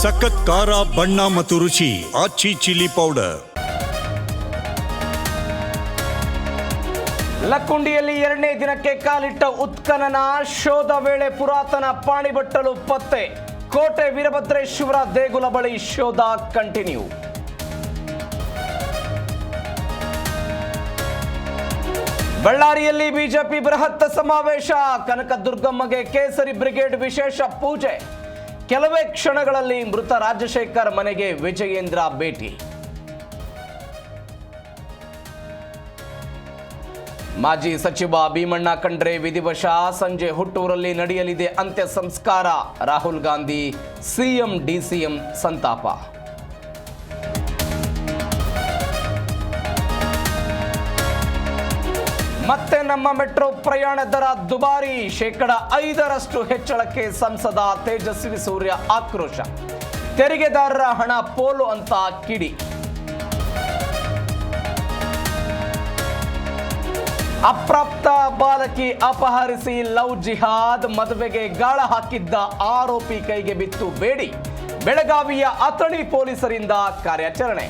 ಸಖತ್ ಖಾರ ಬಣ್ಣ ಮತ್ತು ರುಚಿ ಆಚಿ ಚಿಲ್ಲಿ ಪೌಡರ್. ಲಕ್ಕುಂಡಿಯಲ್ಲಿ 2ನೇ ದಿನಕ್ಕೆ ಕಾಲಿಟ್ಟ ಉತ್ಖನನ, ಶೋಧ ವೇಳೆ ಪುರಾತನ ಪಾಣಿಬಟ್ಟಲು ಪತ್ತೆ. ಕೋಟೆ ವೀರಭದ್ರೇಶ್ವರ ದೇಗುಲ ಬಳಿ ಶೋಧ ಕಂಟಿನ್ಯೂ. ಬಳ್ಳಾರಿಯಲ್ಲಿ ಬಿಜೆಪಿ ಬೃಹತ್ ಸಮಾವೇಶ, ಕನಕದುರ್ಗಮ್ಮಗೆ ಕೇಸರಿ ಬ್ರಿಗೇಡ್ ವಿಶೇಷ ಪೂಜೆ. ಕೆಲವೇ ಕ್ಷಣಗಳಲ್ಲಿ ಮೃತ ರಾಜಶೇಖರ್ ಮನೆಗೆ ವಿಜಯೇಂದ್ರ ಭೇಟಿ. ಮಾಜಿ ಸಚಿವ ಭೀಮಣ್ಣ ಖಂಡ್ರೆ ವಿಧಿವಶ, ಸಂಜೆ ಹುಟ್ಟೂರಲ್ಲಿ ನಡೆಯಲಿದೆ ಅಂತ್ಯ ಸಂಸ್ಕಾರ. ರಾಹುಲ್ ಗಾಂಧಿ, ಸಿಎಂ ಡಿಸಿಎಂ ಸಂತಾಪ. ಮತ್ತೆ ನಮ್ಮ ಮೆಟ್ರೋ ಪ್ರಯಾಣ ದರ ದುಬಾರಿ, 5% ಹೆಚ್ಚಳಕ್ಕೆ ಸಂಸದ ತೇಜಸ್ವಿ ಸೂರ್ಯ ಆಕ್ರೋಶ. ತೆರಿಗೆದಾರರ ಹಣ ಪೋಲು ಅಂತ ಕಿಡಿ. ಅಪ್ರಾಪ್ತ ಬಾಲಕಿ ಅಪಹರಿಸಿ ಲವ್ ಜಿಹಾದ್, ಮದುವೆಗೆ ಗಾಳ ಹಾಕಿದ್ದ ಆರೋಪಿ ಕೈಗೆ ಬಿತ್ತು ಬೇಡಿ. ಬೆಳಗಾವಿಯ ಅಥಣಿ ಪೊಲೀಸರಿಂದ ಕಾರ್ಯಾಚರಣೆ.